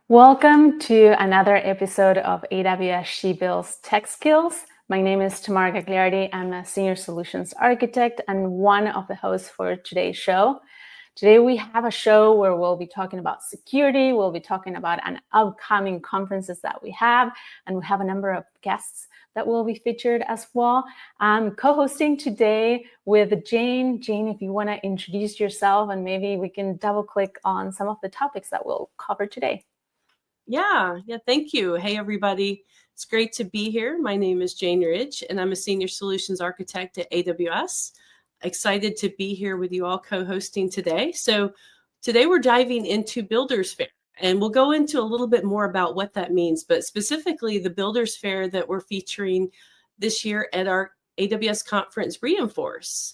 Welcome to another episode of AWS SheBuilds Tech Skills. My name is Tamara Gagliardi. I'm a Senior Solutions Architect and one of the hosts for today's show. Today we have a show where we'll be talking about security, we'll be talking about an upcoming conferences that we have, and we have a number of guests that will be featured as well. I'm co-hosting today with Jane. Jane, if you want to introduce yourself and maybe we can double click on some of the topics that we'll cover today. Yeah, thank you. Hey, everybody. It's great to be here. My name is Jane Ridge, and I'm a Senior Solutions Architect at AWS. Excited to be here with you all co-hosting today. So today we're diving into Builders Fair, and we'll go into a little bit more about what that means, but specifically the Builders Fair that we're featuring this year at our AWS conference, reInforce.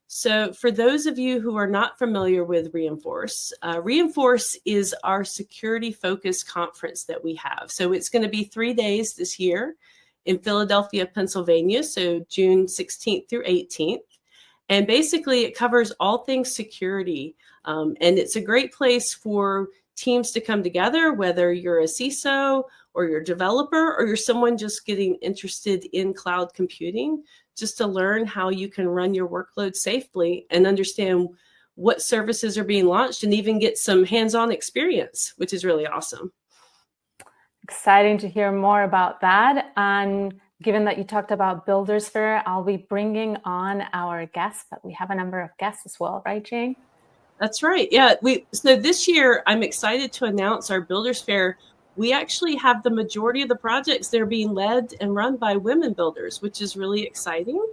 So for those of you who are not familiar with reInforce, reInforce is our security-focused conference that we have. So it's going to be 3 days this year in Philadelphia, Pennsylvania, so June 16th through 18th. And basically, it covers all things security. And it's a great place for teams to come together, whether you're a CISO or you're a developer or you're someone just getting interested in cloud computing, just to learn how you can run your workload safely and understand what services are being launched and even get some hands-on experience, which is really awesome. Exciting to hear more about that. And given that you talked about Builders Fair, I'll be bringing on our guests, but we have a number of guests as well, right, Jane? That's right. Yeah. So this year, I'm excited to announce our Builders Fair. We actually have the majority of the projects that are being led and run by women builders, which is really exciting.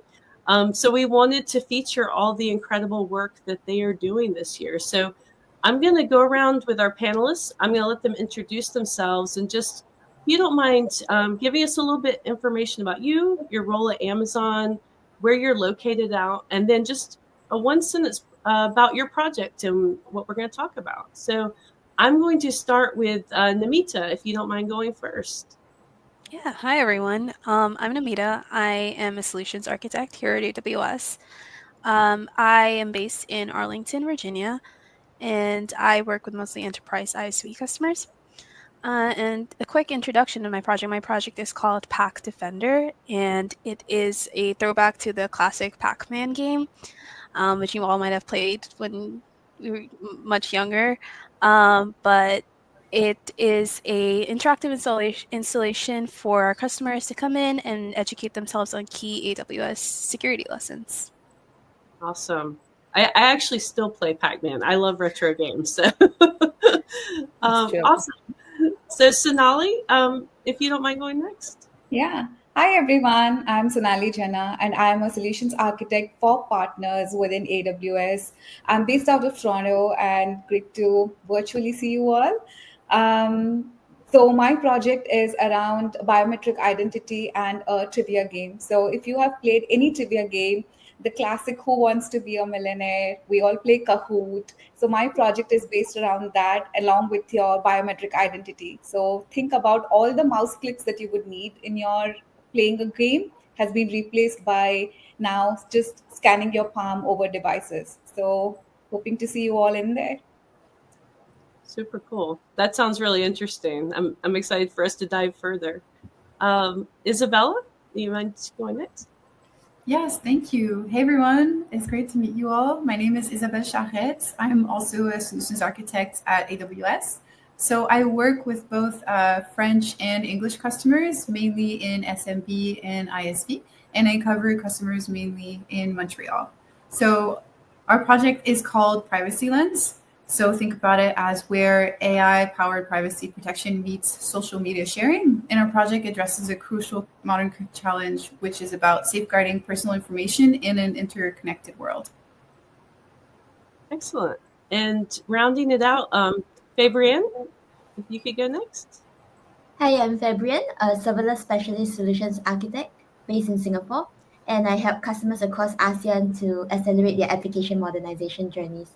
So we wanted to feature all the incredible work that they are doing this year. So I'm going to go around with our panelists. I'm going to let them introduce themselves and just, if you don't mind, giving us a little bit information about you, your role at Amazon, where you're located out, and then just a one sentence about your project and what we're going to talk about. So I'm going to start with Namita, if you don't mind going first. Yeah, hi everyone. I'm Namita. I am a solutions architect here at AWS. I am based in Arlington, Virginia, and I work with mostly enterprise ISV customers. And a quick introduction to my project. My project is called Pac Defender, and it is a throwback to the classic Pac-Man game, which you all might have played when you were much younger. But it is a interactive installation for our customers to come in and educate themselves on key AWS security lessons. Awesome. I actually still play Pac-Man. I love retro games. So awesome. So Sonali, if you don't mind going next. Yeah. Hi, everyone. I'm Sonali Jana, and I'm a solutions architect for partners within AWS. I'm based out of Toronto, and great to virtually see you all. So my project is around biometric identity and a trivia game. So if you have played any trivia game, the classic Who Wants to Be a Millionaire, we all play Kahoot. So my project is based around that along with your biometric identity. So think about all the mouse clicks that you would need in your playing a game has been replaced by now just scanning your palm over devices. So hoping to see you all in there. Super cool. That sounds really interesting. I'm excited for us to dive further. Isabella, do you mind going next? Yes, thank you. Hey, everyone. It's great to meet you all. My name is Isabelle Charette. I'm also a solutions architect at AWS. So I work with both French and English customers, mainly in SMB and ISV, and I cover customers mainly in Montreal. So our project is called Privacy Lens. So think about it as where AI-powered privacy protection meets social media sharing. And our project addresses a crucial modern challenge, which is about safeguarding personal information in an interconnected world. Excellent. And rounding it out, Fabrienne, if you could go next. Hi, I'm Fabrienne, a serverless specialist solutions architect based in Singapore, and I help customers across ASEAN to accelerate their application modernization journeys.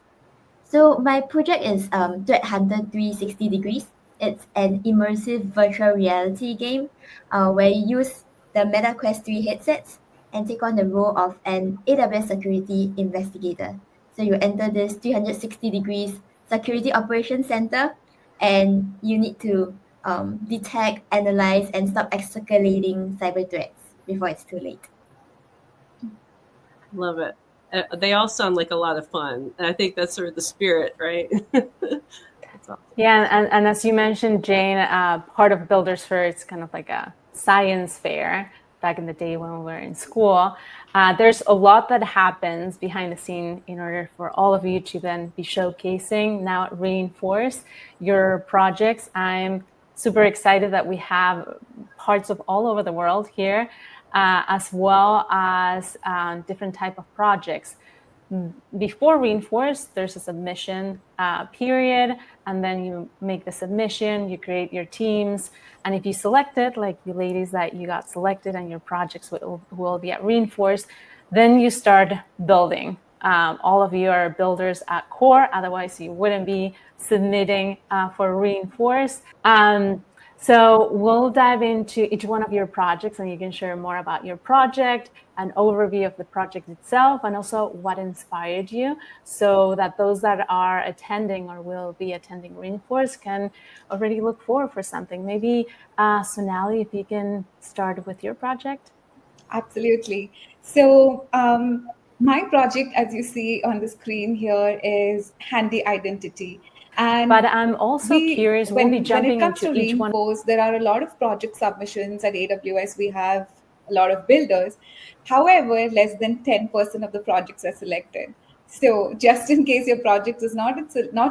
So my project is Threat Hunter 360 Degrees. It's an immersive virtual reality game where you use the MetaQuest 3 headsets and take on the role of an AWS security investigator. So you enter this 360 degrees security operations center and you need to detect, analyze, and stop escalating cyber threats before it's too late. Love it. They all sound like a lot of fun. And I think that's sort of the spirit, right? That's awesome. Yeah, and as you mentioned, Jane, part of Builders Fair, it's kind of like a science fair back in the day when we were in school. There's a lot that happens behind the scene in order for all of you to then be showcasing now at reInforce your projects. I'm super excited that we have parts of all over the world here, as well as different type of projects. Before reInforce, there's a submission period, and then you make the submission, you create your teams, and if you select it, like you ladies that you got selected and your projects will be at reInforce, then you start building. All of you are builders at core, otherwise you wouldn't be submitting for reInforce. So we'll dive into each one of your projects, and you can share more about your project, an overview of the project itself, and also what inspired you, so that those that are attending or will be attending reInforce can already look forward for something. Maybe Sonali, if you can start with your project. Absolutely. So my project, as you see on the screen here, is Handy Identity. And but I'm also curious, we'll be jumping when it comes into to each one. reInforce, there are a lot of project submissions at AWS. We have a lot of builders. However, less than 10% of the projects are selected. So just in case your project is not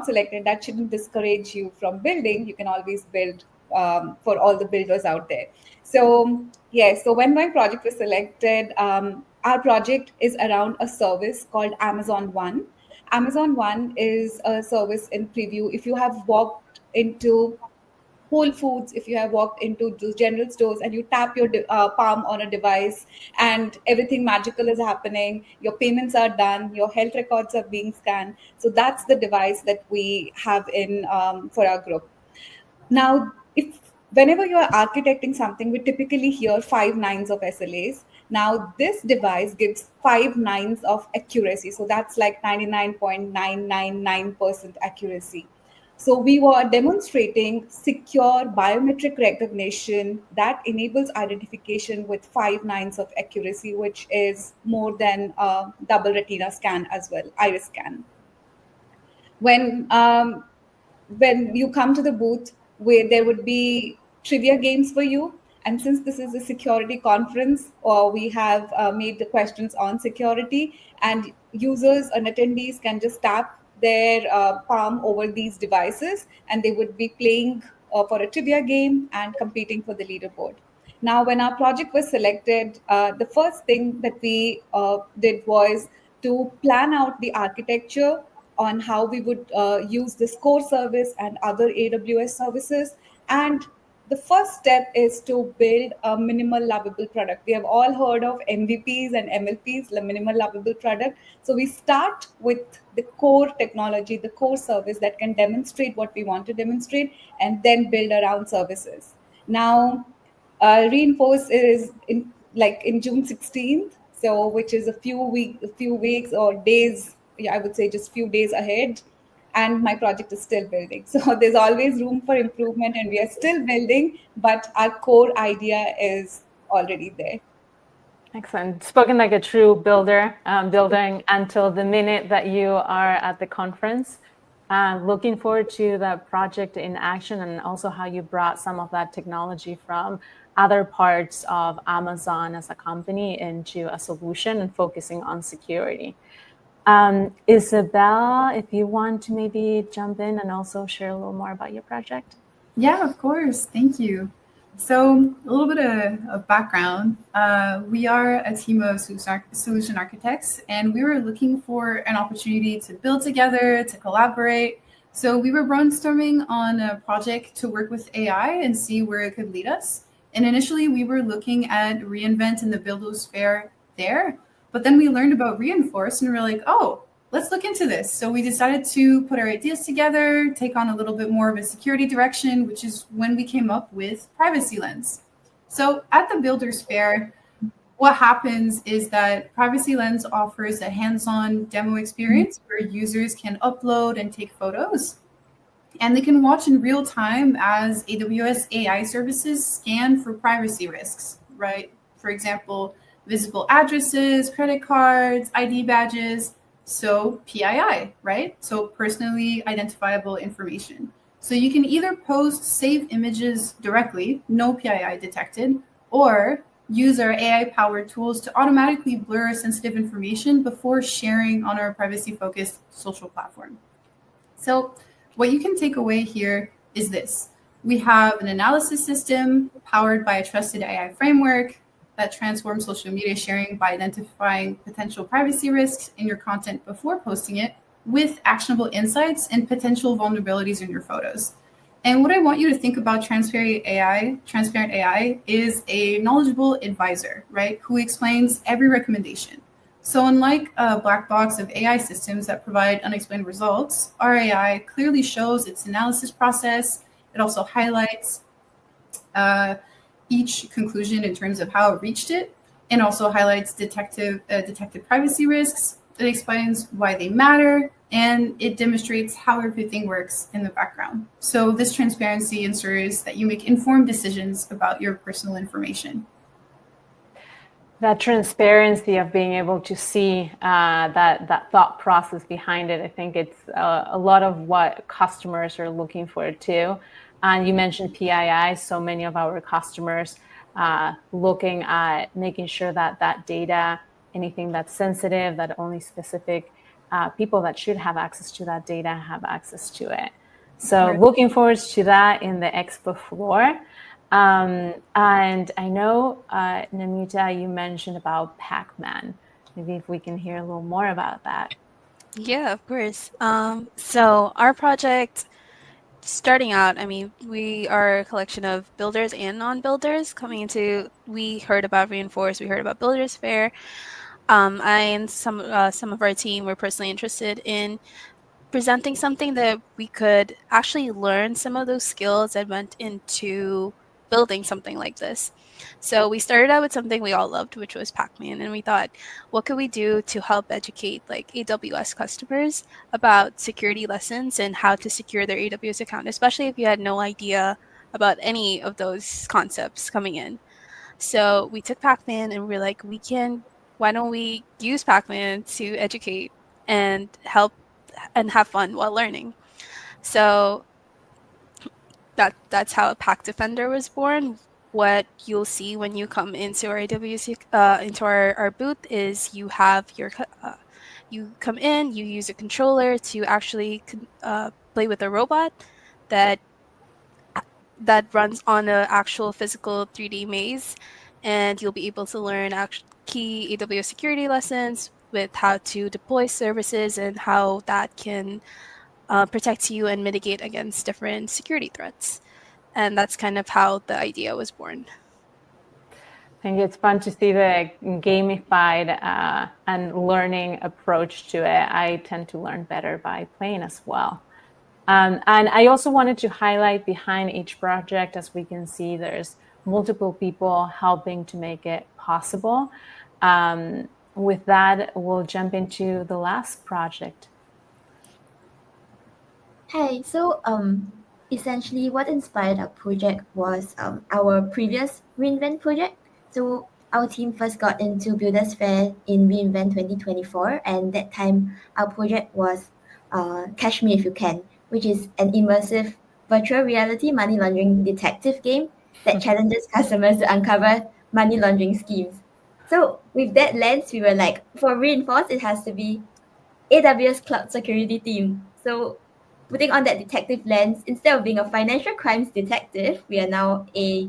selected, that shouldn't discourage you from building. You can always build for all the builders out there. So yes, so when my project was selected, our project is around a service called Amazon One. Amazon One is a service in preview. If you have walked into Whole Foods, if you have walked into those general stores and you tap your palm on a device and everything magical is happening, your payments are done, your health records are being scanned. So that's the device that we have in for our group. Now, if whenever you are architecting something, we typically hear 5 nines of SLAs. Now, this device gives 5 nines of accuracy. So that's like 99.999% accuracy. So we were demonstrating secure biometric recognition that enables identification with 5 nines of accuracy, which is more than a double retina scan as well, iris scan. When you come to the booth, where there would be trivia games for you. And since this is a security conference, we have made the questions on security, and users and attendees can just tap their palm over these devices, and they would be playing for a trivia game and competing for the leaderboard. Now, when our project was selected, the first thing that we did was to plan out the architecture on how we would use this core service and other AWS services. And the first step is to build a minimal lovable product. We have all heard of MVPs and MLPs, the minimal lovable product. So we start with the core technology, the core service that can demonstrate what we want to demonstrate, and then build around services. Now, reInforce is in June 16th, so which is a few weeks or days. Yeah, I would say just few days ahead, and my project is still building. So there's always room for improvement, and we are still building, but our core idea is already there. Excellent. Spoken like a true builder, building until the minute that you are at the conference. Looking forward to the project in action, and also how you brought some of that technology from other parts of Amazon as a company into a solution and focusing on security. Isabel, if you want to maybe jump in and also share a little more about your project. Yeah, of course. Thank you. So a little bit of background. We are a team of solution architects, and we were looking for an opportunity to build together, to collaborate. So we were brainstorming on a project to work with AI and see where it could lead us. And initially, we were looking at reInvent and the Builders Fair there. But then we learned about reInforce, and we were like, oh, let's look into this. So we decided to put our ideas together, take on a little bit more of a security direction, which is when we came up with Privacy Lens. So at the Builders Fair, what happens is that Privacy Lens offers a hands-on demo experience where users can upload and take photos. And they can watch in real time as AWS AI services scan for privacy risks, right? For example, visible addresses, credit cards, ID badges. So PII, right? So personally identifiable information. So you can either post save images directly, no PII detected, or use our AI-powered tools to automatically blur sensitive information before sharing on our privacy-focused social platform. So what you can take away here is this. We have an analysis system powered by a trusted AI framework that transforms social media sharing by identifying potential privacy risks in your content before posting it with actionable insights and potential vulnerabilities in your photos. And what I want you to think about transparent AI is a knowledgeable advisor, right? Who explains every recommendation. So unlike a black box of AI systems that provide unexplained results, our AI clearly shows its analysis process. It also highlights each conclusion in terms of how it reached it, and also highlights detected privacy risks. It explains why they matter, and it demonstrates how everything works in the background. So this transparency ensures that you make informed decisions about your personal information. That transparency of being able to see that thought process behind it, I think it's a lot of what customers are looking for too. And you mentioned PII, so many of our customers looking at making sure that that data, anything that's sensitive, that only specific people that should have access to that data have access to it. So looking forward to that in the expo floor. And I know, Namita, you mentioned about Pac-Man. Maybe if we can hear a little more about that. Yeah, of course. So our project, starting out, I mean, we are a collection of builders and non-builders coming into. We heard about reInforce, we heard about Builders Fair. I and some of our team were personally interested in presenting something that we could actually learn some of those skills that went into building something like this. So we started out with something we all loved, which was Pac-Man, and we thought, what could we do to help educate like AWS customers about security lessons and how to secure their AWS account, especially if you had no idea about any of those concepts coming in. So we took Pac-Man and we're like, why don't we use Pac-Man to educate and help and have fun while learning? So that's how Pack Defender was born. What you'll see when you come into our AWS into our booth is you have you come in, you use a controller to actually play with a robot that runs on an actual physical 3D maze, and you'll be able to learn key AWS security lessons with how to deploy services and how that can protect you and mitigate against different security threats. And that's kind of how the idea was born. I think it's fun to see the gamified and learning approach to it. I tend to learn better by playing as well. And I also wanted to highlight behind each project, as we can see, there's multiple people helping to make it possible. With that, we'll jump into the last project. Hi, so essentially what inspired our project was our previous reInvent project. So our team first got into Builders Fair in reInvent 2024, and that time our project was Catch Me If You Can, which is an immersive virtual reality money laundering detective game that challenges customers to uncover money laundering schemes. So with that lens, we were like, for reInforce, it has to be AWS Cloud Security team. So putting on that detective lens, instead of being a financial crimes detective, we are now a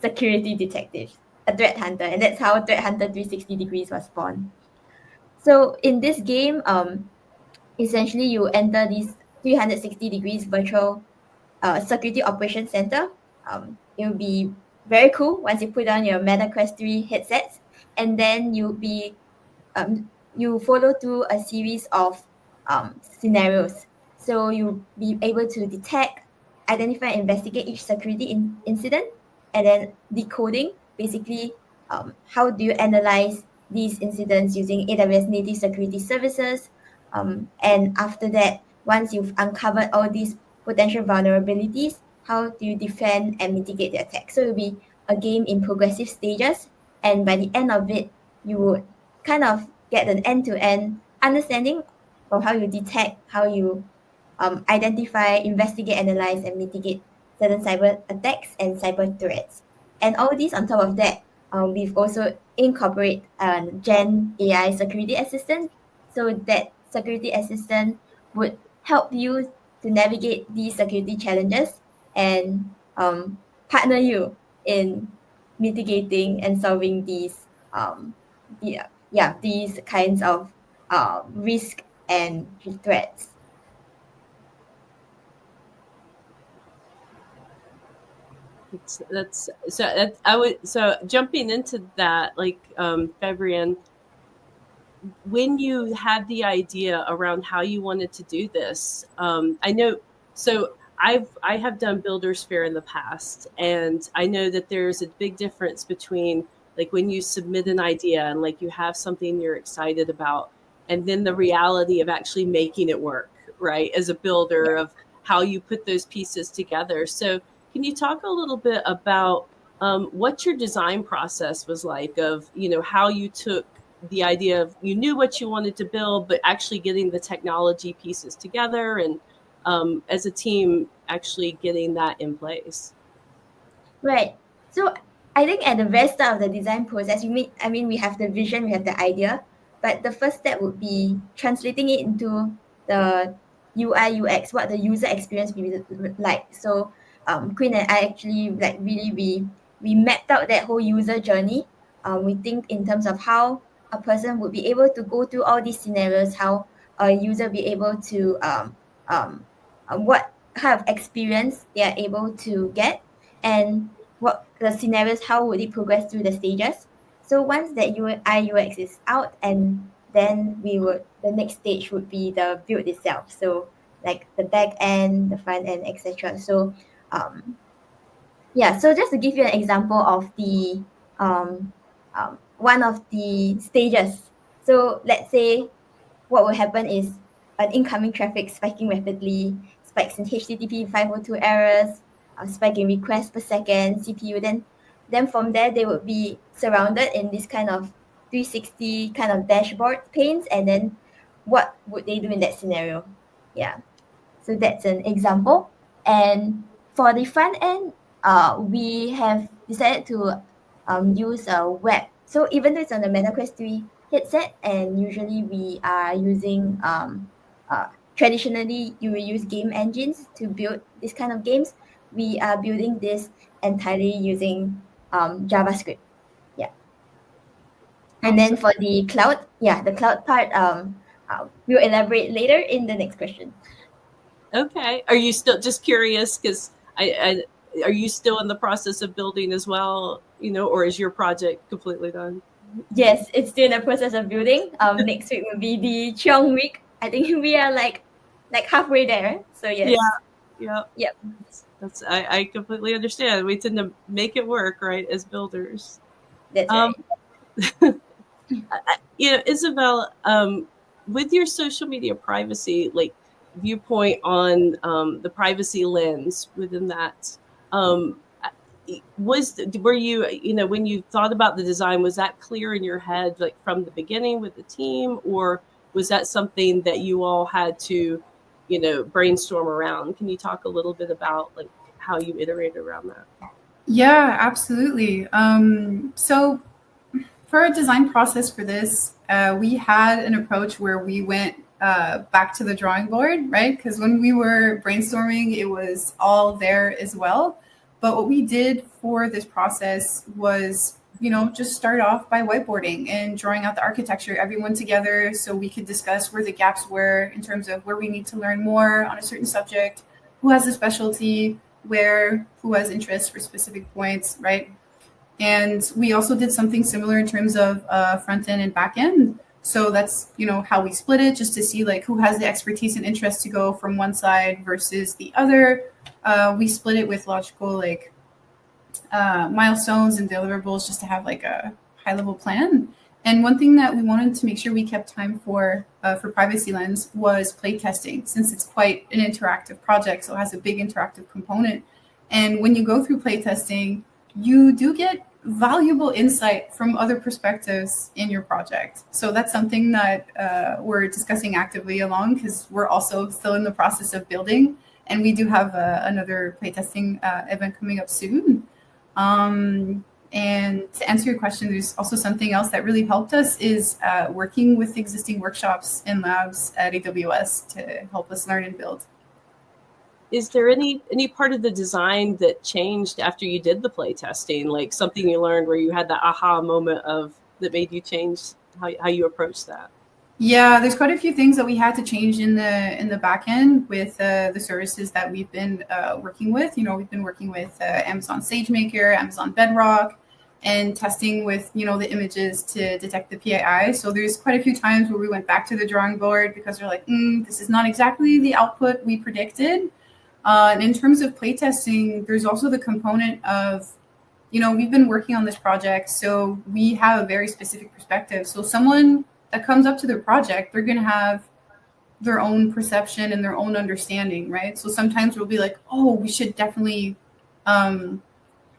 security detective, a threat hunter, and that's how Threat Hunter 360 Degrees was born. So in this game, essentially you enter this 360 degrees virtual security operations center. It will be very cool once you put on your Meta Quest 3 headsets, and then you follow through a series of scenarios. So you'll be able to detect, identify, and investigate each security incident, and then decoding, basically, how do you analyze these incidents using AWS native security services. And after that, once you've uncovered all these potential vulnerabilities, how do you defend and mitigate the attack. So it will be a game in progressive stages, and by the end of it, you would kind of get an end-to-end understanding of how you detect, how you identify, investigate, analyze, and mitigate certain cyber attacks and cyber threats. And all this on top of that, we've also incorporate Gen AI security assistant, so that security assistant would help you to navigate these security challenges and partner you in mitigating and solving these these kinds of risk and threats. That's so I would so jumping into that, like Fabrienne, when you had the idea around how you wanted to do this, I know, so I have done Builders Fair in the past, and I know that there's a big difference between like when you submit an idea and like you have something you're excited about, and then the reality of actually making it work, right? As a builder, of how you put those pieces together. So can you talk a little bit about what your design process was like, of, you know, how you took the idea of, you knew what you wanted to build, but actually getting the technology pieces together, and as a team actually getting that in place? Right. So I think at the very start of the design process, we have the vision, we have the idea, but the first step would be translating it into the UI UX, what the user experience will be like. So Queen and I actually like really we mapped out that whole user journey. We think in terms of how a person would be able to go through all these scenarios, how a user be able to what kind of experience they are able to get, and what the scenarios, how would it progress through the stages. So once that UI UX is out, and then the next stage would be the build itself. So like the back end, the front end, etc. So so just to give you an example of the one of the stages. So let's say what will happen is an incoming traffic spiking rapidly, spikes in HTTP 502 errors, spike in requests per second, CPU. Then from there, they would be surrounded in this kind of 360 kind of dashboard panes. And then what would they do in that scenario? Yeah. So that's an example. And for the front end, we have decided to use a web. So even though it's on the MetaQuest 3 headset, and usually we are using traditionally you will use game engines to build this kind of games. We are building this entirely using JavaScript. Yeah. And then for the cloud, the cloud part, we'll elaborate later in the next question. Okay. Are you still, just curious, because I are you still in the process of building as well, you know, or is your project completely done? Yes, it's still in the process of building. Next week will be the Cheong week. I think we are like halfway there. So yes. Yeah. Yep. That's I completely understand. We tend to make it work, right, as builders. That's right. You know, Isabel, with your social media privacy, like viewpoint on the privacy lens within that, were you, you know, when you thought about the design, was that clear in your head, like from the beginning with the team, or was that something that you all had to, you know, brainstorm around? Can you talk a little bit about like how you iterated around that? Yeah, absolutely. So for a design process for this, we had an approach where we went back to the drawing board, right? Because when we were brainstorming, it was all there as well. But what we did for this process was, you know, just start off by whiteboarding and drawing out the architecture, everyone together, so we could discuss where the gaps were in terms of where we need to learn more on a certain subject, who has a specialty, who has interest for specific points, right? And we also did something similar in terms of front end and back end. So that's, you know, how we split it, just to see like who has the expertise and interest to go from one side versus the other. We split it with logical like milestones and deliverables, just to have like a high level plan. And one thing that we wanted to make sure we kept time for Privacy Lens was play testing, since it's quite an interactive project, so it has a big interactive component. And when you go through play testing, you do get valuable insight from other perspectives in your project. So that's something that we're discussing actively along, because we're also still in the process of building, and we do have another playtesting event coming up soon. And to answer your question, there's also something else that really helped us is working with existing workshops and labs at AWS to help us learn and build. Is there any part of the design that changed after you did the play testing, like something you learned where you had that aha moment that made you change how you approach that? Yeah, there's quite a few things that we had to change in the back end with the services that we've been working with. We've been working with Amazon SageMaker, Amazon Bedrock, and testing with the images to detect the PII. So there's quite a few times where we went back to the drawing board because we're like, this is not exactly the output we predicted. And in terms of playtesting, there's also the component of, we've been working on this project, so we have a very specific perspective. So someone that comes up to their project, they're going to have their own perception and their own understanding, right? So sometimes we'll be like, we should definitely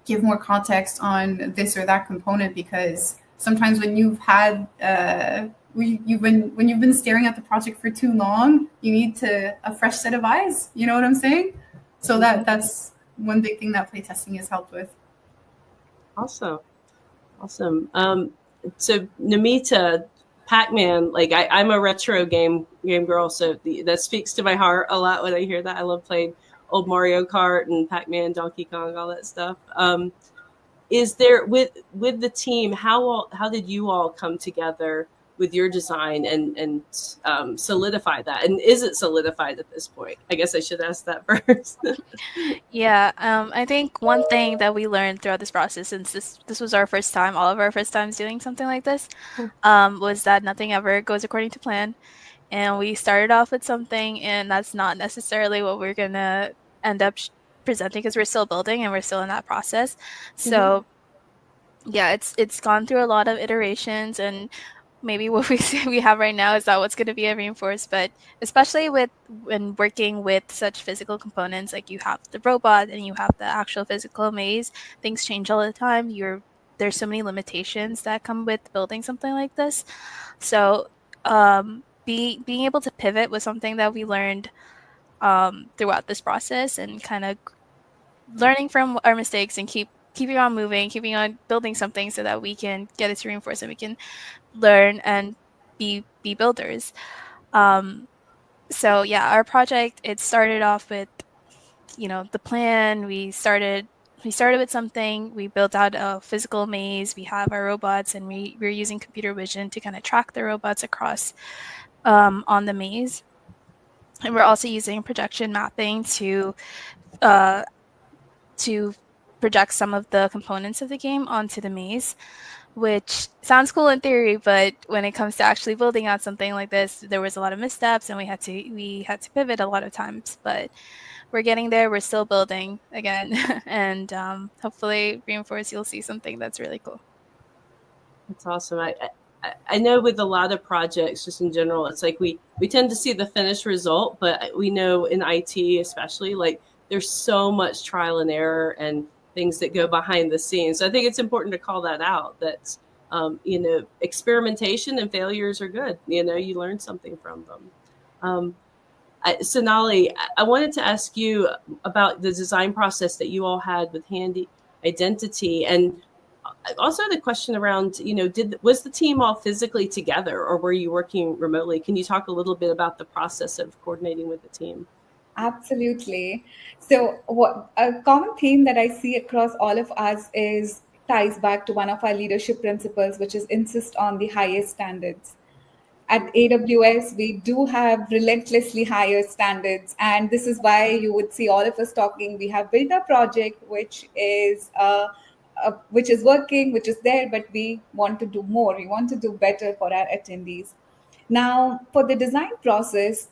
give more context on this or that component, because sometimes when you've had when you've been staring at the project for too long, you need a fresh set of eyes. You know what I'm saying? So that's one big thing that playtesting has helped with. Awesome. So Namita, Pac-Man, like I'm a retro game girl, so that speaks to my heart a lot when I hear that. I love playing old Mario Kart and Pac-Man, Donkey Kong, all that stuff. Is there with the team? How did you all come together with your design and solidify that? And is it solidified at this point? I guess I should ask that first. Yeah, I think one thing that we learned throughout this process, since this was our first time, all of our first times doing something like this, was that nothing ever goes according to plan. And we started off with something, and that's not necessarily what we're gonna end up presenting, because we're still building and we're still in that process. So yeah, it's gone through a lot of iterations, and maybe what we have right now is not what's going to be a reInforce, but especially when working with such physical components, like you have the robot and you have the actual physical maze, things change all the time. There's so many limitations that come with building something like this. So being able to pivot was something that we learned throughout this process, and kind of learning from our mistakes and keeping on moving, keeping on building something so that we can get it to reInforce and we can learn and be builders. So yeah, our project, it started off with the plan. We started with something. We built out a physical maze. We have our robots, and we're using computer vision to kind of track the robots across on the maze. And we're also using projection mapping to project some of the components of the game onto the maze, which sounds cool in theory, but when it comes to actually building out something like this, there was a lot of missteps, and we had to pivot a lot of times. But we're getting there. We're still building again, and hopefully, reInforce, you'll see something that's really cool. That's awesome. I know with a lot of projects, just in general, it's like we tend to see the finished result, but we know in IT especially, like there's so much trial and error and things that go behind the scenes. So I think it's important to call that out, that experimentation and failures are good. You learn something from them. Sonali, I wanted to ask you about the design process that you all had with Handy Identity, and also the question around, was the team all physically together, or were you working remotely? Can you talk a little bit about the process of coordinating with the team? Absolutely. So a common theme that I see across all of us ties back to one of our leadership principles, which is insist on the highest standards. At AWS, we do have relentlessly higher standards, and this is why you would see all of us talking. We have built a project which is working, which is there, but we want to do more. We want to do better for our attendees. Now, for the design process,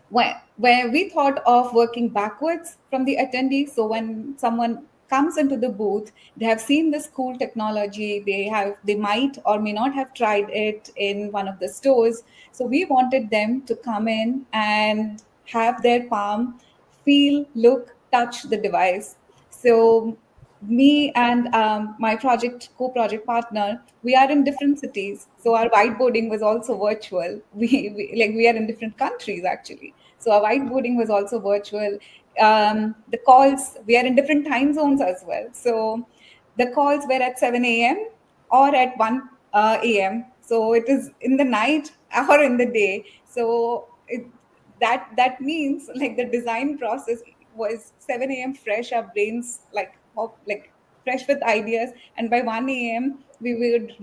where we thought of working backwards from the attendees. So when someone comes into the booth, they have seen this cool technology, they might or may not have tried it in one of the stores. So we wanted them to come in and have their palm feel, look, touch the device. So me and my co-project partner, we are in different cities, so our whiteboarding was also virtual. We are in different countries actually, so our whiteboarding was also virtual. The calls, we are in different time zones as well, so the calls were at 7 a.m. or at 1 a.m. So it is in the night or in the day. So that means like the design process was 7 a.m. fresh, our brains like fresh with ideas, and by 1 a.m. we would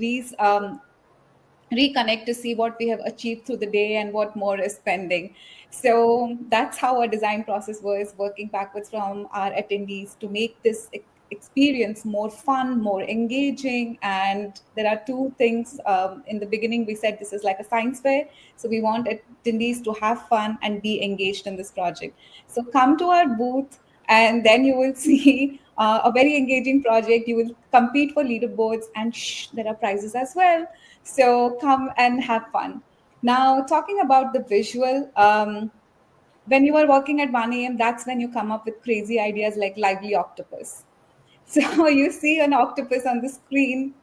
reconnect to see what we have achieved through the day and what more is pending. So that's how our design process was, working backwards from our attendees to make this experience more fun, more engaging. And there are two things. In the beginning, we said this is like a science fair. So we want attendees to have fun and be engaged in this project. So come to our booth, and then you will see a very engaging project. You will compete for leaderboards, and there are prizes as well. So come and have fun. Now, talking about the visual, when you are working at 1 a.m., that's when you come up with crazy ideas like lively octopus. So you see an octopus on the screen.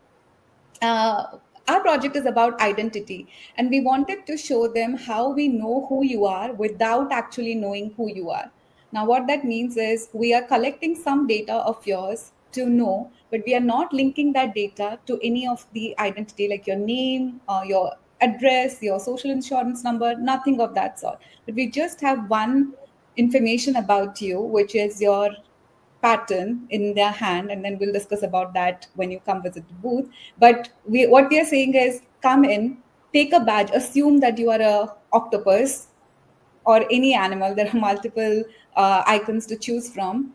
Our project is about identity, and we wanted to show them how we know who you are without actually knowing who you are. Now, what that means is we are collecting some data of yours to know, but we are not linking that data to any of the identity, like your name, your address, your social insurance number, nothing of that sort. But we just have one information about you, which is your pattern in their hand, and then we'll discuss about that when you come visit the booth. But what we are saying is, come in, take a badge, assume that you are a octopus or any animal. There are multiple icons to choose from,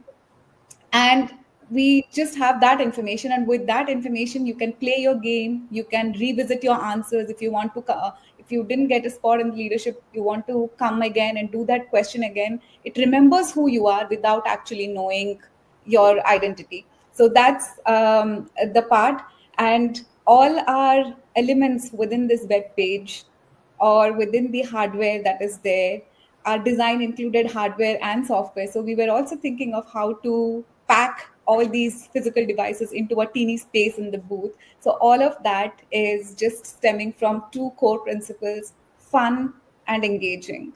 and we just have that information, and with that information you can play your game, you can revisit your answers. If you want to if you didn't get a spot in the leadership, you want to come again and do that question again, it remembers who you are without actually knowing your identity. So that's the part. And all our elements within this web page or within the hardware that is there, our design included hardware and software. So we were also thinking of how to pack all these physical devices into a teeny space in the booth. So all of that is just stemming from two core principles: fun and engaging.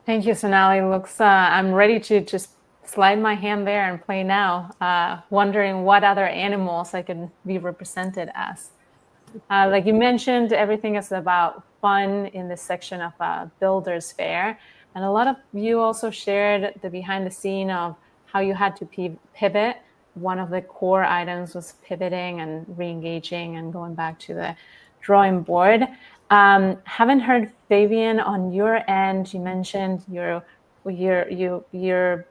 Thank you, Sonali. Looks, I'm ready to just slide my hand there and play now, wondering what other animals I could be represented as. Like you mentioned, everything is about fun in this section of Builders Fair. And a lot of you also shared the behind the scene of how you had to pivot. One of the core items was pivoting and re-engaging and going back to the drawing board. Haven't heard, Fabian, on your end. You mentioned you're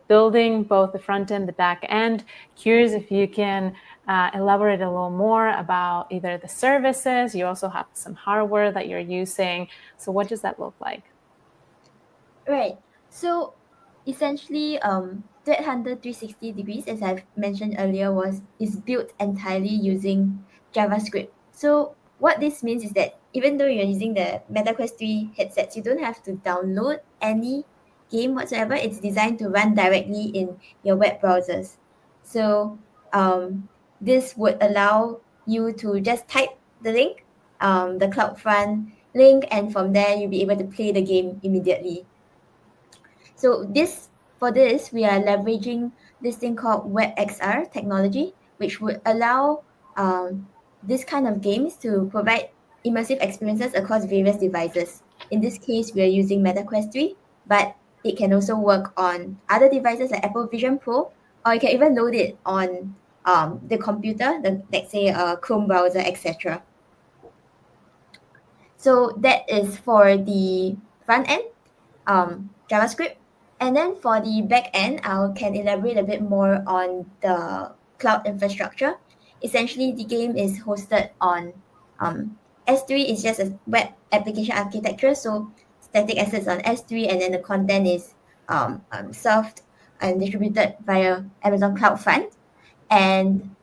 building both the front end, the back end. Curious if you can elaborate a little more about either the services. You also have some hardware that you're using. So what does that look like? Right. So essentially, Threat Hunter 360 degrees, as I've mentioned earlier, is built entirely using JavaScript. So what this means is that even though you're using the MetaQuest 3 headsets, you don't have to download any game whatsoever. It's designed to run directly in your web browsers. So this would allow you to just type the link, the CloudFront link, and from there you'll be able to play the game immediately. So for this, we are leveraging this thing called WebXR technology, which would allow this kind of games to provide immersive experiences across various devices. In this case, we are using MetaQuest 3, but it can also work on other devices like Apple Vision Pro, or you can even load it on the computer, let's say a Chrome browser, etc. So that is for the front end, JavaScript. And then for the back end, I can elaborate a bit more on the cloud infrastructure. Essentially, the game is hosted on S3 is just a web application architecture. So static assets on S3, and then the content is served and distributed via Amazon CloudFront. And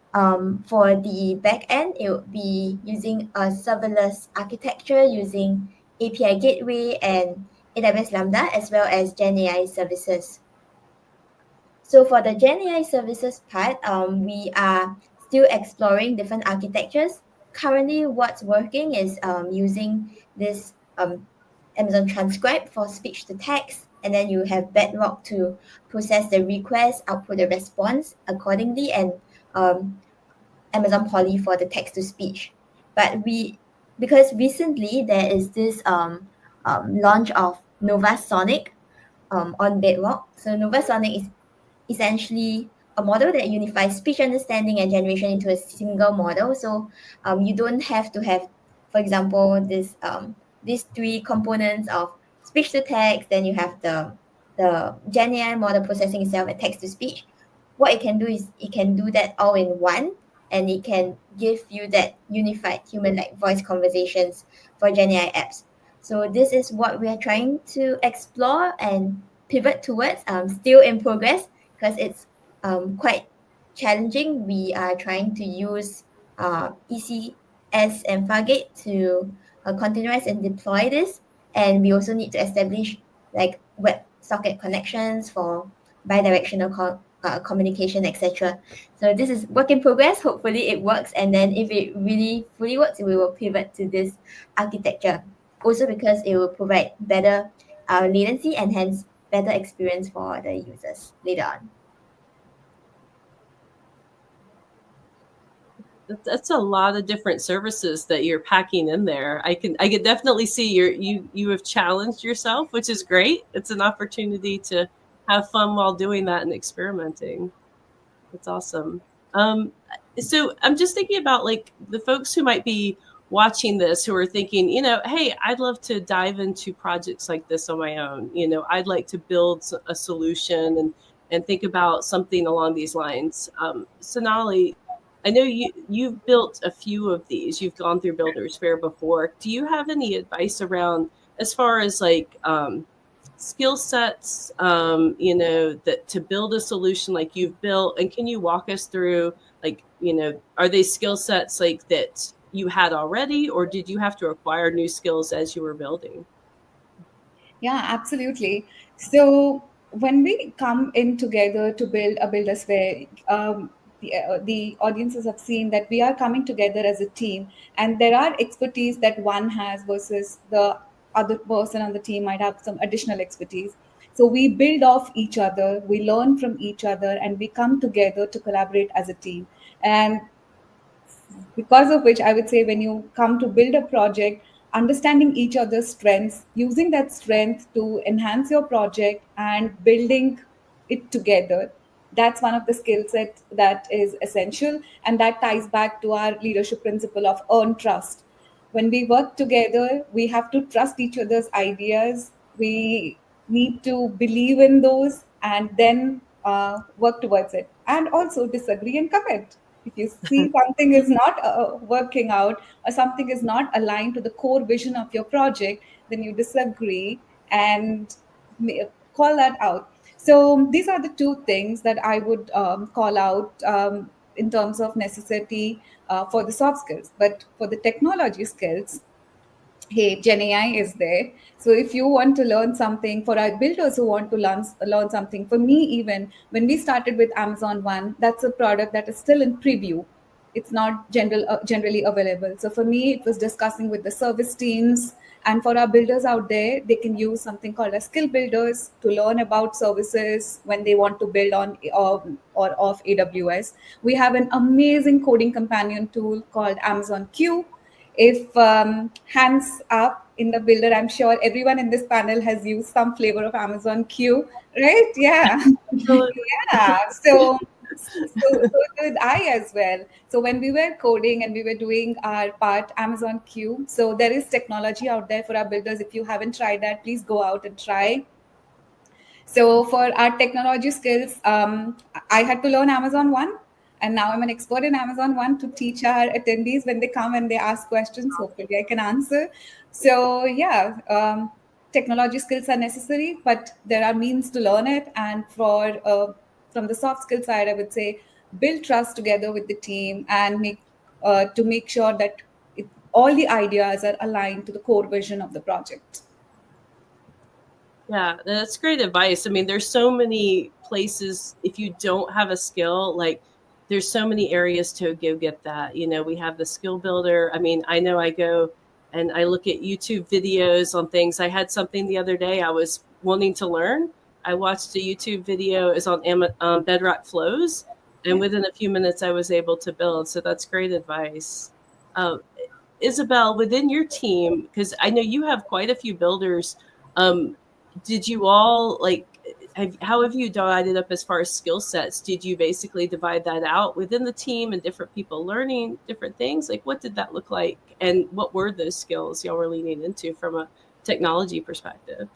for the back end, it would be using a serverless architecture using API Gateway and AWS Lambda, as well as Gen AI services. So for the Gen AI services part, we are still exploring different architectures. Currently, what's working is using this Amazon Transcribe for speech to text, and then you have Bedrock to process the request, output the response accordingly, and Amazon Poly for the text to speech. But because recently there is this launch of Nova Sonic on Bedrock. So Nova Sonic is essentially a model that unifies speech understanding and generation into a single model. So you don't have to have, for example, these three components of speech to text. Then you have the Gen AI model processing itself and text to speech. What it can do is it can do that all in one, and it can give you that unified human-like voice conversations for Gen AI apps. So this is what we are trying to explore and pivot towards. Still in progress because it's quite challenging. We are trying to use ECS and Fargate to containerize and deploy this, and we also need to establish like WebSocket connections for bidirectional communication, etc. So this is work in progress. Hopefully it works, and then if it really fully works, we will pivot to this architecture. Also because it will provide better latency and hence better experience for the users later on. That's a lot of different services that you're packing in there. I can definitely see you have challenged yourself, which is great. It's an opportunity to have fun while doing that and experimenting. That's awesome. So I'm just thinking about like the folks who might be watching this who are thinking, hey, I'd love to dive into projects like this on my own. I'd like to build a solution and think about something along these lines. Sonali, I know you've built a few of these. You've gone through Builders Fair before. Do you have any advice around as far as like skill sets, that to build a solution like you've built? And can you walk us through like, are they skill sets like that you had already, or did you have to acquire new skills as you were building? Yeah, absolutely. So when we come in together to build a Builders Fair, the audiences have seen that we are coming together as a team, and there are expertise that one has versus the other person on the team might have some additional expertise. So we build off each other, we learn from each other, and we come together to collaborate as a team. And because of which I would say when you come to build a project, understanding each other's strengths, using that strength to enhance your project and building it together, that's one of the skill sets that is essential, and that ties back to our leadership principle of earn trust. When we work together, we have to trust each other's ideas. We need to believe in those and then work towards it, and also disagree and commit. If you see something is not working out, or something is not aligned to the core vision of your project, then you disagree and call that out. So these are the two things that I would call out in terms of necessity for the soft skills. But for the technology skills, hey, Gen AI is there. So if you want to learn something, for our builders who want to learn something, for me, even when we started with Amazon One, that's a product that is still in preview. It's not generally available. So for me, it was discussing with the service teams. And for our builders out there, they can use something called as skill builders to learn about services when they want to build on or off AWS. We have an amazing coding companion tool called Amazon Q. If hands up in the builder, I'm sure everyone in this panel has used some flavor of Amazon Q, right? Yeah. Yeah. So did I as well. So when we were coding and we were doing our part, Amazon Q. So there is technology out there for our builders. If you haven't tried that, please go out and try. So for our technology skills, I had to learn Amazon One, and now I'm an expert in Amazon One to teach our attendees when they come and they ask questions. Hopefully, I can answer. So yeah, technology skills are necessary, but there are means to learn it. And from the soft skill side, I would say build trust together with the team and make sure that all the ideas are aligned to the core vision of the project. Yeah, that's great advice. I mean, there's so many places, if you don't have a skill, like there's so many areas to go get that. You know, we have the skill builder. I mean, I know I go and I look at YouTube videos on things. I had something the other day I was wanting to learn. I watched a YouTube video, is on Bedrock Flows, and within a few minutes I was able to build. So that's great advice. Um, Isabel, within your team, because I know you have quite a few builders, did you all how have you divided up as far as skill sets? Did you basically divide that out within the team and different people learning different things? Like, what did that look like? And what were those skills y'all were leaning into from a technology perspective?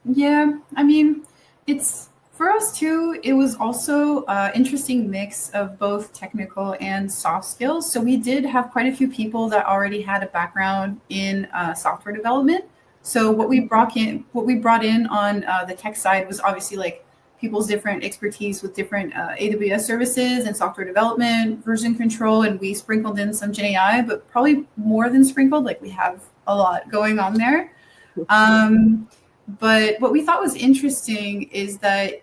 Yeah, I mean, it's for us too, it was also an interesting mix of both technical and soft skills. So we did have quite a few people that already had a background in software development. So what we brought in on the tech side was obviously like people's different expertise with different AWS services and software development, version control, and we sprinkled in some Gen AI, but probably more than sprinkled, like we have a lot going on there. But what we thought was interesting is that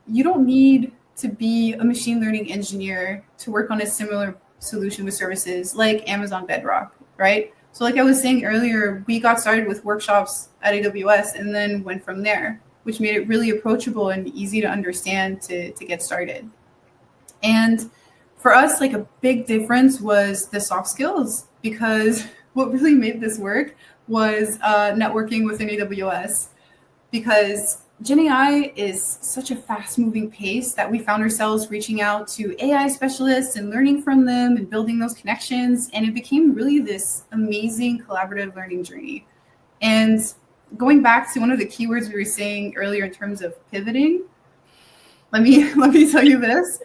you don't need to be a machine learning engineer to work on a similar solution with services like Amazon Bedrock, right? So like I was saying earlier, we got started with workshops at AWS and then went from there, which made it really approachable and easy to understand to get started. And for us, like a big difference was the soft skills, because what really made this work was networking within AWS, because Gen AI is such a fast-moving pace that we found ourselves reaching out to AI specialists and learning from them and building those connections. And it became really this amazing collaborative learning journey. And going back to one of the keywords we were saying earlier in terms of pivoting, let me tell you this.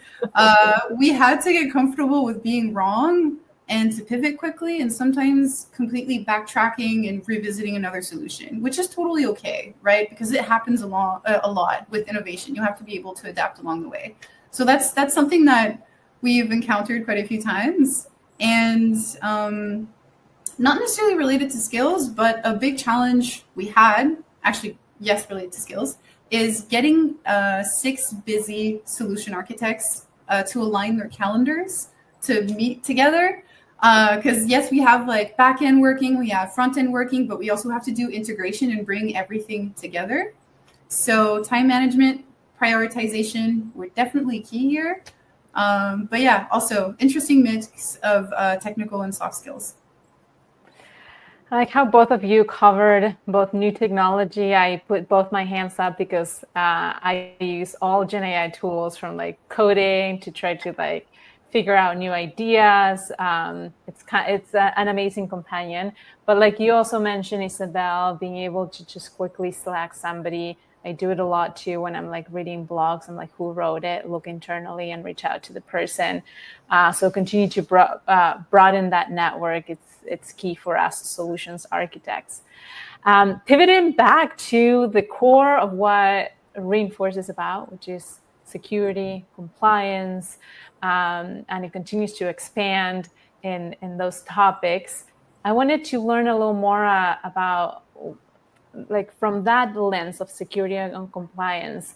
We had to get comfortable with being wrong and to pivot quickly, and sometimes completely backtracking and revisiting another solution, which is totally okay, right? Because it happens a lot with innovation. You have to be able to adapt along the way. So that's something that we've encountered quite a few times, and not necessarily related to skills, but a big challenge we had, actually, yes, related to skills, is getting 6 busy solution architects to align their calendars to meet together. Because yes, we have like back end working, we have front end working, but we also have to do integration and bring everything together. So time management, prioritization were definitely key here. But yeah, also interesting mix of technical and soft skills. I like how both of you covered both new technology. I put both my hands up because I use all Gen AI tools, from like coding to try to like figure out new ideas. It's an amazing companion. But like you also mentioned, Isabel, being able to just quickly select somebody. I do it a lot too when I'm like reading blogs. I'm like, who wrote it? Look internally and reach out to the person. So continue to broaden that network. It's key for us solutions architects. Pivoting back to the core of what reInforce is about, which is security, compliance, and it continues to expand in those topics. I wanted to learn a little more about, like, from that lens of security and compliance,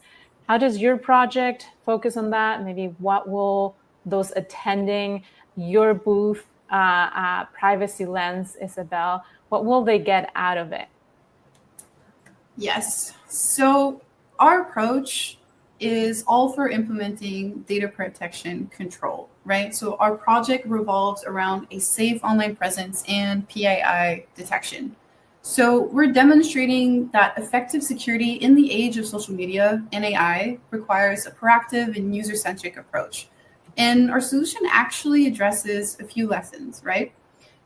how does your project focus on that? Maybe what will those attending your booth, privacy lens, Isabel, what will they get out of it? Yes. So our approach is all for implementing data protection control, right? So our project revolves around a safe online presence and PII detection. So we're demonstrating that effective security in the age of social media and AI requires a proactive and user-centric approach. And our solution actually addresses a few lessons, right?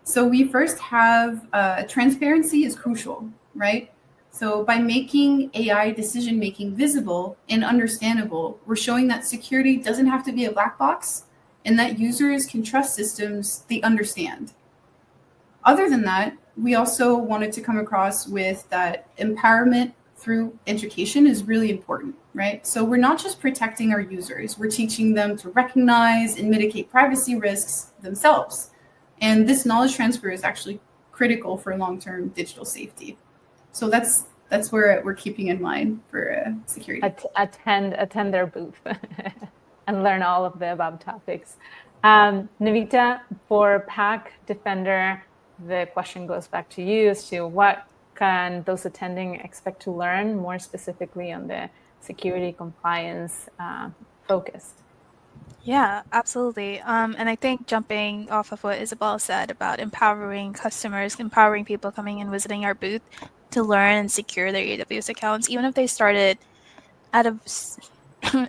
So we first have transparency is crucial, right? So by making AI decision-making visible and understandable, we're showing that security doesn't have to be a black box and that users can trust systems they understand. Other than that, we also wanted to come across with that empowerment through education is really important, right? So we're not just protecting our users, we're teaching them to recognize and mitigate privacy risks themselves. And this knowledge transfer is actually critical for long-term digital safety. So that's where we're keeping in mind for security. Attend their booth and learn all of the above topics. Navita, for Pack Defender, the question goes back to you as to what can those attending expect to learn more specifically on the security compliance focused? Yeah, absolutely. And I think jumping off of what Isabel said about empowering customers, empowering people coming and visiting our booth to learn and secure their AWS accounts, even if they started at a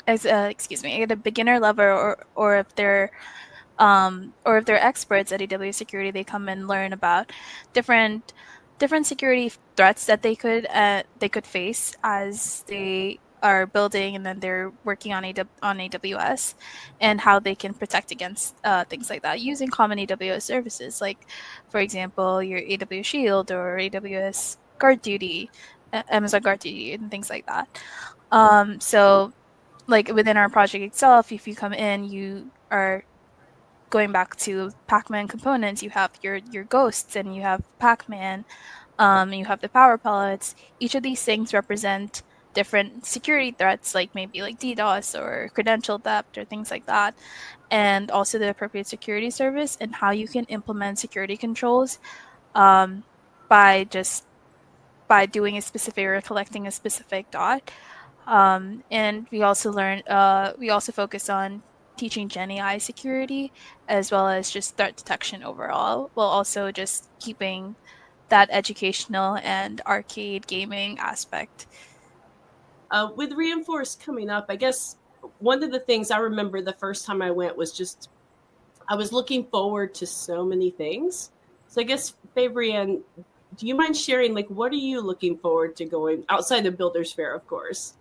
at a beginner level, or if they're experts at AWS security, they come and learn about different security threats that they could face as they are building and then they're working on AWS, and how they can protect against things like that using common AWS services, like for example your AWS Shield or AWS Guard Duty, Amazon Guard Duty, and things like that. So like within our project itself, if you come in, you are going back to Pac-Man components, you have your ghosts and you have Pac-Man, you have the power pellets. Each of these things represent different security threats, like maybe like DDoS or credential theft or things like that, and also the appropriate security service and how you can implement security controls by doing a specific or collecting a specific dot. And we also focus on teaching Gen AI security as well as just threat detection overall, while also just keeping that educational and arcade gaming aspect. With reInforce coming up, I guess one of the things I remember the first time I went was just I was looking forward to so many things. So I guess, Fabrienne, do you mind sharing, like, what are you looking forward to going outside of Builders Fair, of course?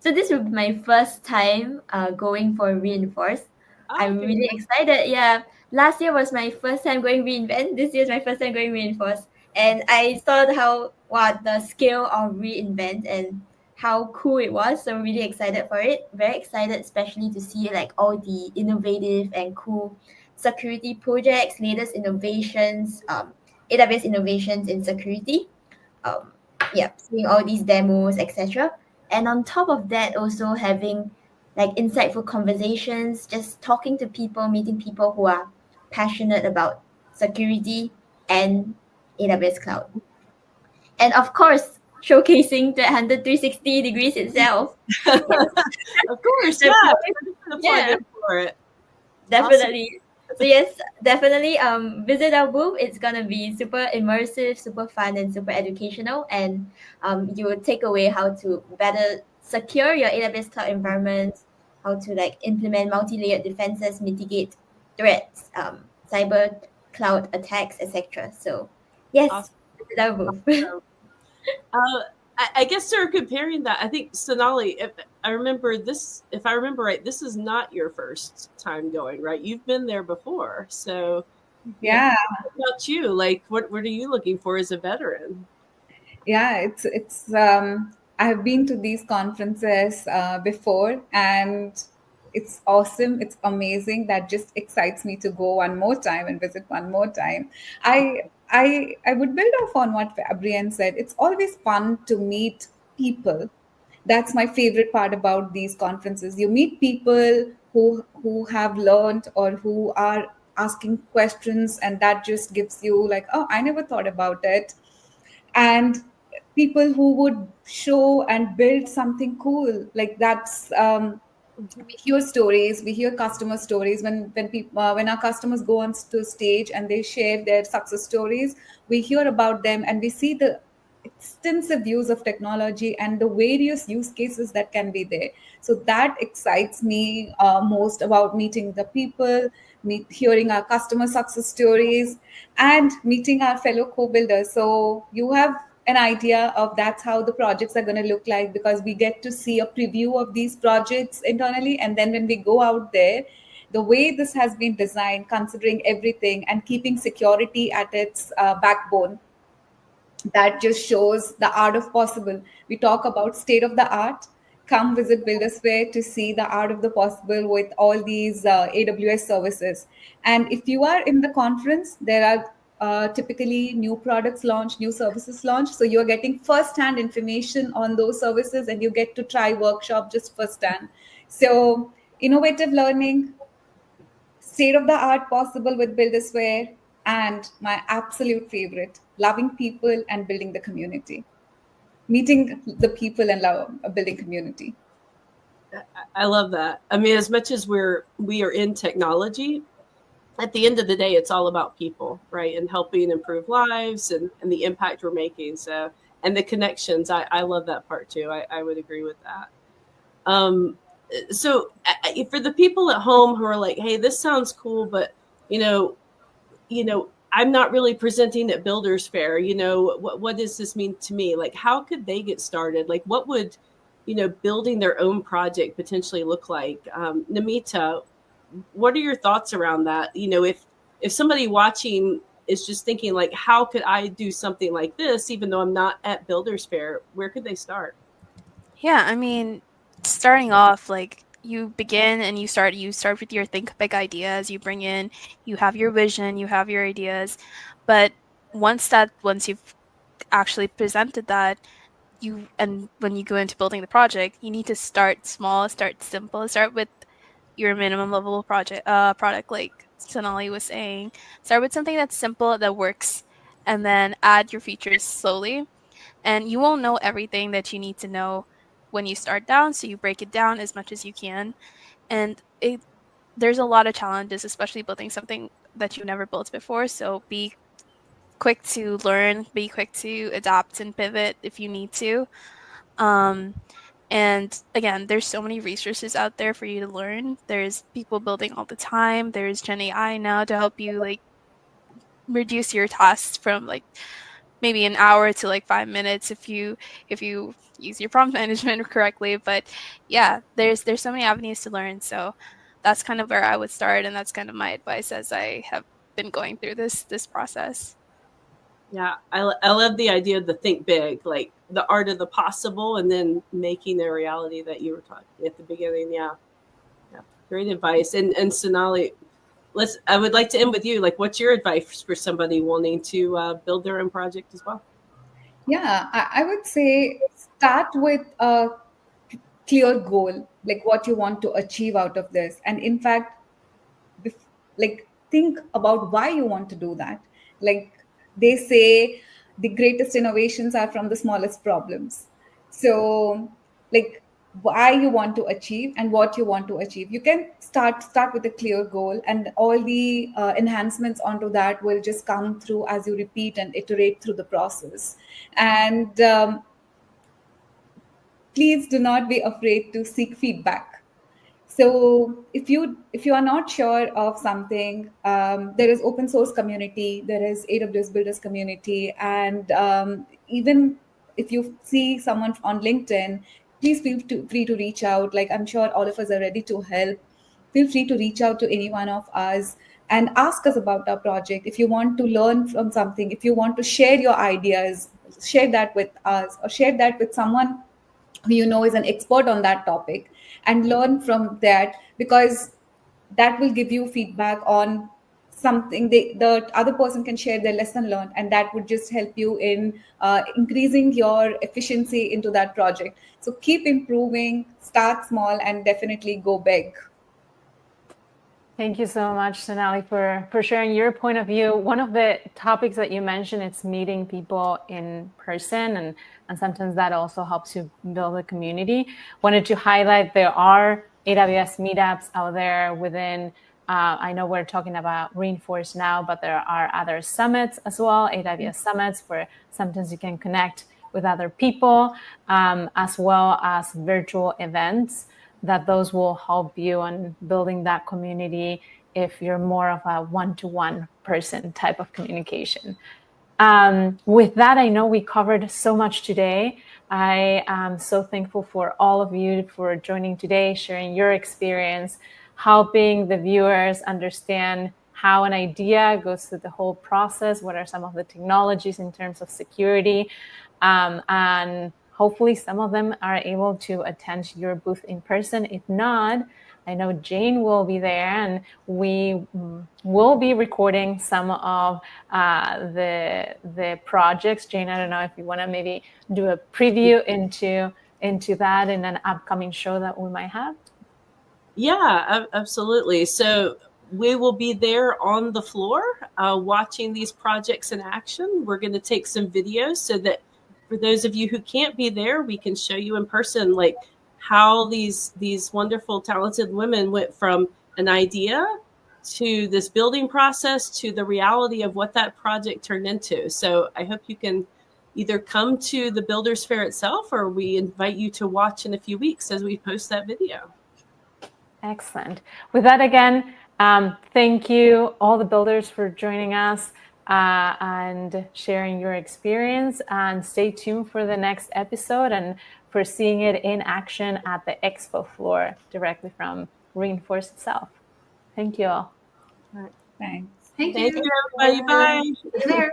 So this will be my first time going for reInforce. I'm really excited. Yeah, last year was my first time going reInvent. This year is my first time going reInforce, and I saw the scale of reInvent and how cool it was. So really excited for it. Very excited, especially to see like all the innovative and cool security projects, latest innovations, AWS innovations in security. Um, yeah, seeing all these demos, etc. And on top of that, also having like insightful conversations, just talking to people, meeting people who are passionate about security and AWS cloud. And of course, showcasing the 360 degrees itself. Of course, Yeah, for it. definitely. So yes, definitely visit our booth. It's gonna be super immersive, super fun, and super educational. And you will take away how to better secure your AWS cloud environment, how to like implement multi-layered defenses, mitigate threats, cyber cloud attacks, etc. So yes, Awesome. visit our booth. I guess sort of comparing that, I think Sonali, if I remember right, this is not your first time going, right? You've been there before. So Yeah. what about you? Like what are you looking for as a veteran? Yeah, it's I have been to these conferences before, and it's awesome. It's amazing. That just excites me to go one more time and visit one more time. I would build off on what Fabrienne said. It's always fun to meet people. That's my favorite part about these conferences. You meet people who have learned or who are asking questions, and that just gives you like, oh, I never thought about it. And people who would show and build something cool like that's we hear stories, we hear customer stories when people when our customers go on to stage and they share their success stories. We hear about them and we see the extensive use of technology and the various use cases that can be there. So that excites me most about meeting the people, hearing our customer success stories, and meeting our fellow co-builders. So you have an idea of that's how the projects are going to look like, because we get to see a preview of these projects internally, and then when we go out there, The way this has been designed, considering everything and keeping security at its backbone, that just shows the art of possible. We talk about state of the art. Come visit Builders Fair to see the art of the possible with all these AWS services. And if you are in the conference, there are typically new products launched, new services launched. So you're getting first-hand information on those services, and you get to try workshop just firsthand. So innovative learning, state of the art possible with Builders Fair, and my absolute favorite, loving people and building the community, meeting the people and building community. I love that. I mean, as much as we are in technology, at the end of the day, it's all about people, right? And helping improve lives and the impact we're making. So, and the connections, I love that part too. I would agree with that. So for the people at home who are like, hey, this sounds cool, but you know, I'm not really presenting at Builders Fair. What does this mean to me? Like, how could they get started? Like, what would, building their own project potentially look like? Namita, what are your thoughts around that? If somebody watching is just thinking like, how could I do something like this, even though I'm not at Builders Fair, where could they start? Yeah, I mean, starting off, like you begin and you start with your think big ideas. You have your vision, you have your ideas, but once you've actually presented that, when you go into building the project, you need to start small, start simple, start with your minimum level product, like Sonali was saying. Start with something that's simple, that works, and then add your features slowly. And you won't know everything that you need to know when you start down, so you break it down as much as you can. And there's a lot of challenges, especially building something that you've never built before. So be quick to learn, be quick to adapt and pivot if you need to. And again, there's so many resources out there for you to learn. There's people building all the time. There's Gen AI now to help you like reduce your tasks from like maybe an hour to like 5 minutes if you use your prompt management correctly. But yeah, there's so many avenues to learn. So that's kind of where I would start, and that's kind of my advice as I have been going through this process. Yeah, I love the idea of the think big, like the art of the possible, and then making the reality that you were talking at the beginning. Yeah, great advice. And Sonali, I would like to end with you. Like, what's your advice for somebody wanting to build their own project as well? Yeah, I would say start with a clear goal, like what you want to achieve out of this. And in fact, like think about why you want to do that. Like they say, the greatest innovations are from the smallest problems. So like why you want to achieve and what you want to achieve, you can start with a clear goal, and all the enhancements onto that will just come through as you repeat and iterate through the process. And please do not be afraid to seek feedback. So if you are not sure of something, there is open source community, there is AWS builders community, and even if you see someone on LinkedIn, please feel free to reach out. Like I'm sure all of us are ready to help. Feel free to reach out to any one of us and ask us about our project. If you want to learn from something, if you want to share your ideas, share that with us or share that with someone who you know is an expert on that topic, and learn from that, because that will give you feedback on something the other person can share their lesson learned, and that would just help you in increasing your efficiency into that project. So keep improving, start small, and definitely go big. Thank you so much, Sonali, for sharing your point of view. One of the topics that you mentioned, it's meeting people in person, and sometimes that also helps you build a community. Wanted to highlight there are AWS meetups out there within, I know we're talking about reInforce now, but there are other summits as well, AWS summits, where sometimes you can connect with other people, as well as virtual events, that those will help you on building that community if you're more of a one-to-one person type of communication. With that, I know we covered so much today. I am so thankful for all of you for joining today, sharing your experience. helping the viewers understand how an idea goes through the whole process, what are some of the technologies in terms of security, and hopefully some of them are able to attend your booth in person. If not, I know Jane will be there, and we will be recording some of the projects. Jane, I don't know if you want to maybe do a preview into that in an upcoming show that we might have. Yeah, absolutely. So we will be there on the floor watching these projects in action. We're going to take some videos so that for those of you who can't be there, we can show you in person like how these wonderful, talented women went from an idea to this building process to the reality of what that project turned into. So I hope you can either come to the Builders Fair itself, or we invite you to watch in a few weeks as we post that video. Excellent. With that, again, thank you all the builders for joining us and sharing your experience, and stay tuned for the next episode and for seeing it in action at the expo floor directly from reInforce itself. Thank you all. Thanks. Thank Thank you. you, everybody. Bye. See you there.